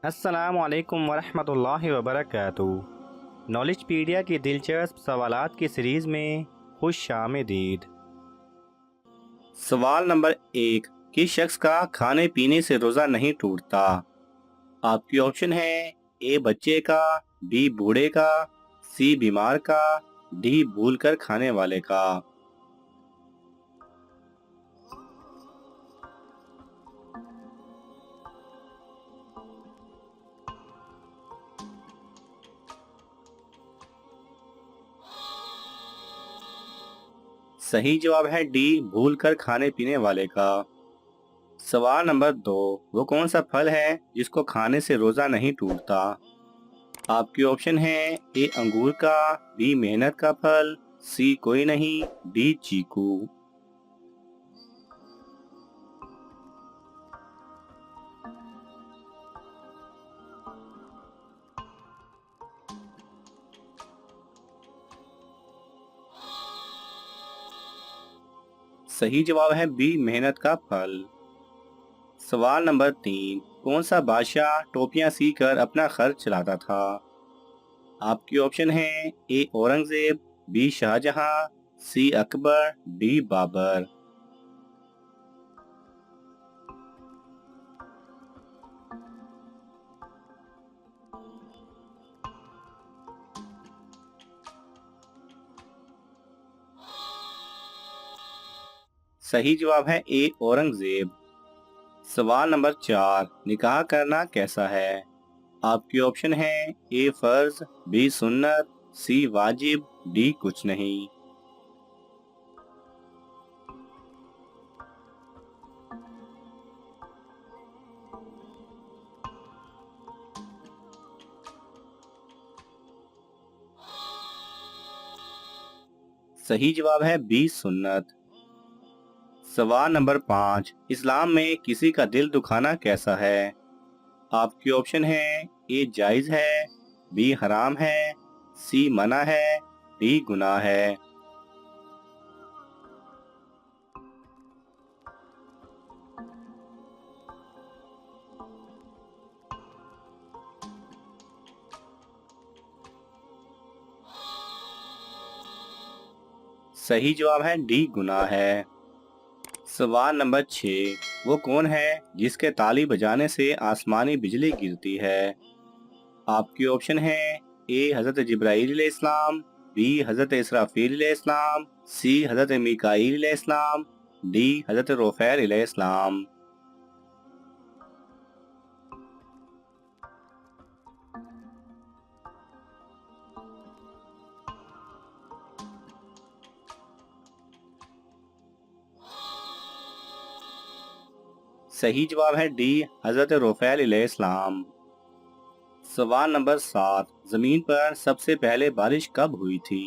अस्सलाम वालेकुम वरहमतुल्लाहि वबरकातुहू। नॉलेजपीडिया की दिलचस्प सवालात की सीरीज़ में खुश आमदीद। सवाल नंबर 1। किस शख्स का खाने पीने से रोज़ा नहीं टूटता? आपकी ऑप्शन है ए बच्चे का, बी बूढ़े का, सी बीमार का, डी भूल कर खाने वाले का। सही जवाब है डी भूल कर खाने पीने वाले का। सवाल नंबर 2। वो कौन सा फल है जिसको खाने से रोज़ा नहीं टूटता? आपकी ऑप्शन है ए अंगूर का, बी मेहनत का फल, सी कोई नहीं, डी चीकू। सही जवाब है बी मेहनत का फल। सवाल नंबर 3। कौन सा बादशाह टोपियां सीकर अपना खर्च चलाता था? आपकी ऑप्शन है ए औरंगजेब, बी शाहजहां, सी अकबर, डी बाबर। सही जवाब है ए औरंगजेब। सवाल नंबर 4। निकाह करना कैसा है? आपकी ऑप्शन है ए फर्ज, बी सुन्नत, सी वाजिब, डी कुछ नहीं। सही जवाब है बी सुन्नत। सवाल नंबर 5। इस्लाम में किसी का दिल दुखाना कैसा है? आपकी ऑप्शन है ए जायज है, बी हराम है, सी मना है, डी गुनाह है। सही जवाब है डी गुनाह है। सवाल नंबर 6। वो कौन है जिसके ताली बजाने से आसमानी बिजली गिरती है? आपकी ऑप्शन है ए हजरत जिब्राईल अलैहिस्सलाम, बी हजरत इसराफील अलैहिस्सलाम, सी हजरत मीकाईल अलैहिस्सलाम, डी हजरत रोफैल अलैहिस्सलाम। सही जवाब है डी हजरत रोफैल अलैहिस्सलाम। सवाल नंबर 7। जमीन पर सबसे पहले बारिश कब हुई थी?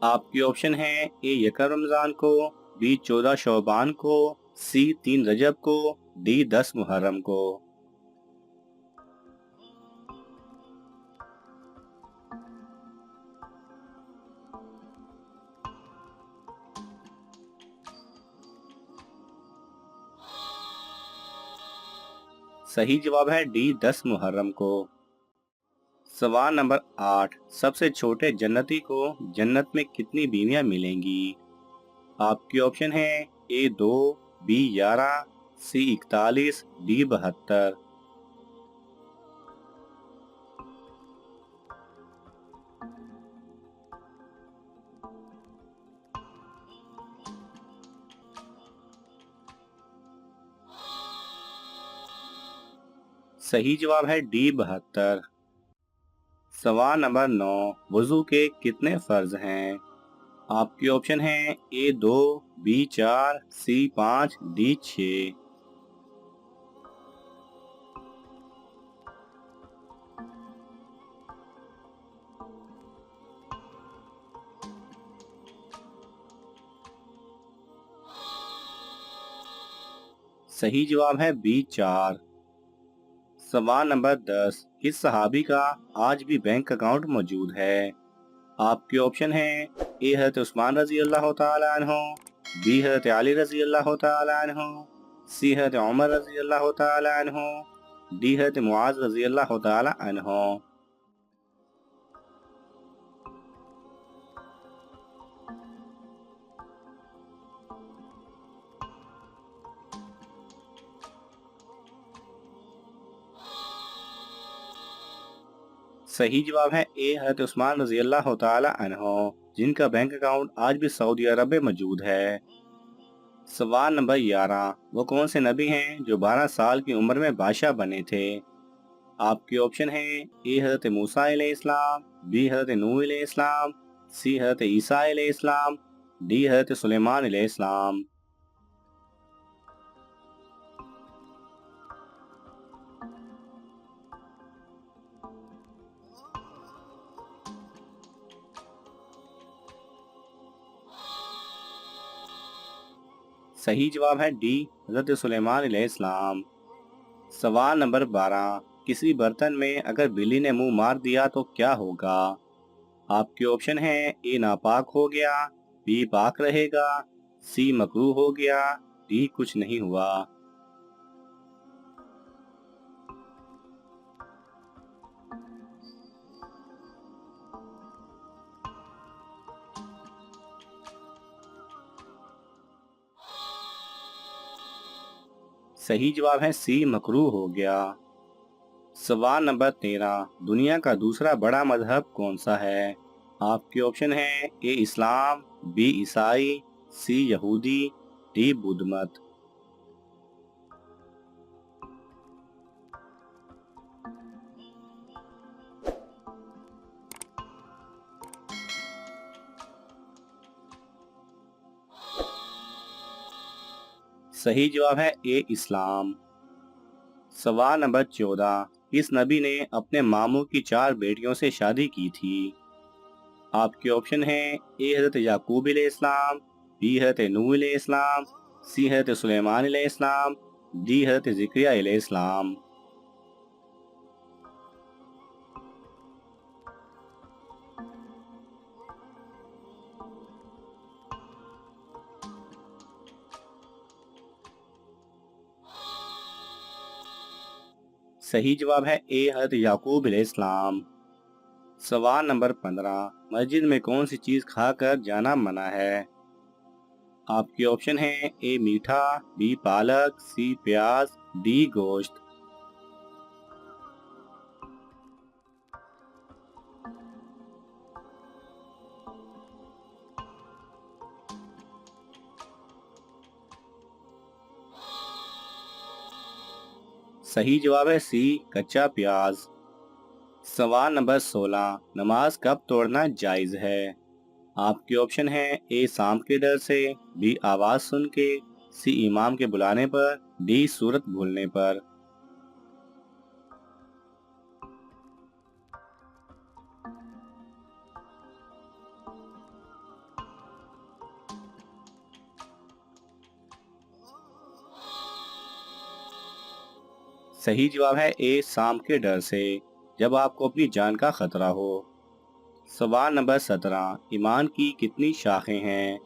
आपकी ऑप्शन है ए यकम रमजान को, बी 14 शौबान को, सी 3 रजब को, डी 10 मुहर्रम को। सही जवाब है डी 10 मुहर्रम को। सवाल नंबर 8। सबसे छोटे जन्नती को जन्नत में कितनी बीवियां मिलेंगी? आपकी ऑप्शन है ए 2, बी 11, सी 41, डी 72। सही जवाब है डी 72। सवाल नंबर 9। वुजू के कितने फर्ज हैं? आपकी ऑप्शन है ए 2, बी 4, सी 5, डी 6। सही जवाब है बी 4। सवाल नंबर 10। किस सहाबी का आज भी बैंक अकाउंट मौजूद है? आपके ऑप्शन है ए हज़रत उस्मान रजी अल्लाह तआला अन्हो, बी हज़रत अली रजी अल्लाह तआला अन्हो, सी हज़रत उमर रजी अल्लाह तआला अन्हो, डी हज़रत मुआज़ रज़ी अल्लाह तआला अन्हो। सही जवाब है ए हज़रत उस्मान रज़ी अल्लाह तआला अन्हो, जिनका बैंक अकाउंट आज भी सऊदी अरब में मौजूद है। सवाल नंबर 11, वो कौन से नबी हैं जो 12 साल की उम्र में बादशाह बने थे? आपके ऑप्शन है ए हज़रत मूसा अलैहिस्सलाम, बी हज़रत नूह अलैहिस्सलाम, सी हज़रत ईसा अलैहिस्सलाम, डी हज़रत सुलेमान अलैहिस्सलाम। सही जवाब है डी हज़रत सुलेमान अलैहिस्सलाम। सवाल नंबर 12, किसी बर्तन में अगर बिल्ली ने मुंह मार दिया तो क्या होगा? आपके ऑप्शन है ए नापाक हो गया, बी पाक रहेगा, सी मकरूह हो गया, डी कुछ नहीं हुआ। सही जवाब है सी मकरूह हो गया। सवाल नंबर 13, दुनिया का दूसरा बड़ा मजहब कौन सा है? आपके ऑप्शन है ए इस्लाम, बी ईसाई, सी यहूदी, डी बुद्ध मत। सही जवाब है ए इस्लाम। सवाल नंबर 14, किस नबी ने अपने मामू की 4 बेटियों से शादी की थी? आपके ऑप्शन है ए हज़रत याकूब अलैहिस्सलाम, बी हज़रत नूह अलैहिस्सलाम, सी हज़रत सुलेमान अलैहिस्सलाम, डी हज़रत ज़िकरिया अलैहिस्सलाम। सही जवाब है ए हज़रत याकूब अलैहिस्सलाम। सवाल नंबर 15, मस्जिद में कौन सी चीज खाकर जाना मना है? आपके ऑप्शन है ए मीठा, बी पालक, सी प्याज, डी गोश्त। सही जवाब है सी कच्चा प्याज। सवाल नंबर 16, नमाज कब तोड़ना जायज है? आपके ऑप्शन है ए शाम के डर से, बी आवाज सुन के, सी इमाम के बुलाने पर, डी सूरत भूलने पर। सही जवाब है ए शाम के डर से, जब आपको अपनी जान का खतरा हो। सवाल नंबर 17, ईमान की कितनी शाखें हैं?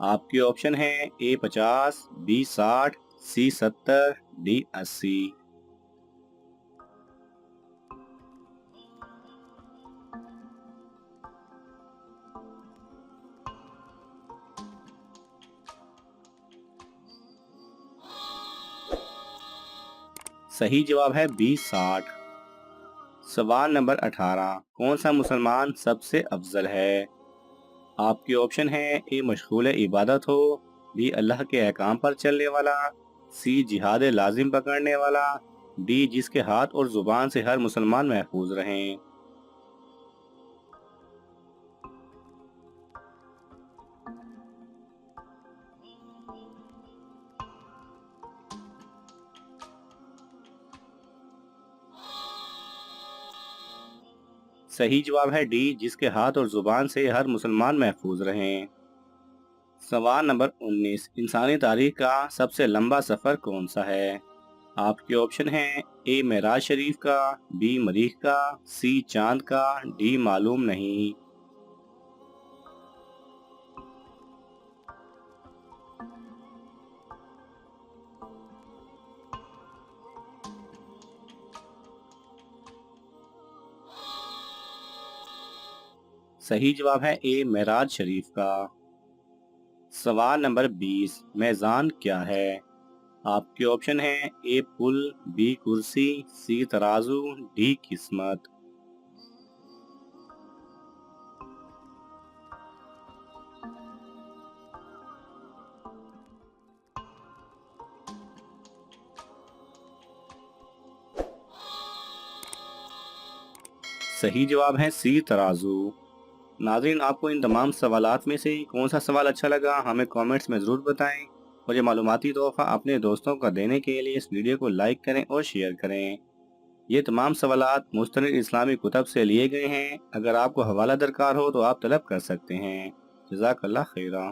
आपके ऑप्शन है ए 50, बी 60, सी 70, डी 80। सही जवाब है बी 60। सवाल नंबर 18, कौन सा मुसलमान सबसे अफजल है? आपके ऑप्शन है ए मशगूल इबादत हो, बी अल्लाह के अहकाम पर चलने वाला, सी जिहाद लाजिम पकड़ने वाला, डी जिसके हाथ और जुबान से हर मुसलमान महफूज रहें। सही जवाब है डी जिसके हाथ और जुबान से हर मुसलमान महफूज रहें। सवाल नंबर 19, इंसानी तारीख का सबसे लंबा सफ़र कौन सा है? आपके ऑप्शन हैं ए मेराज शरीफ का, बी मरीख का, सी चांद का, डी मालूम नहीं। सही जवाब है ए मेराज शरीफ का। सवाल नंबर 20, मेज़ान क्या है? आपके ऑप्शन हैं ए पुल, बी कुर्सी, सी तराजू, डी किस्मत। सही जवाब है सी तराजू। नाज़रीन, आपको इन तमाम सवालात में से कौन सा सवाल अच्छा लगा हमें कमेंट्स में ज़रूर बताएं और ये मालूमाती तोहफ़ा अपने दोस्तों का देने के लिए इस वीडियो को लाइक करें और शेयर करें। ये तमाम सवालात मुस्तनिद इस्लामी कुतब से लिए गए हैं। अगर आपको हवाला दरकार हो तो आप तलब कर सकते हैं। जज़ाकल्लाह खैरा।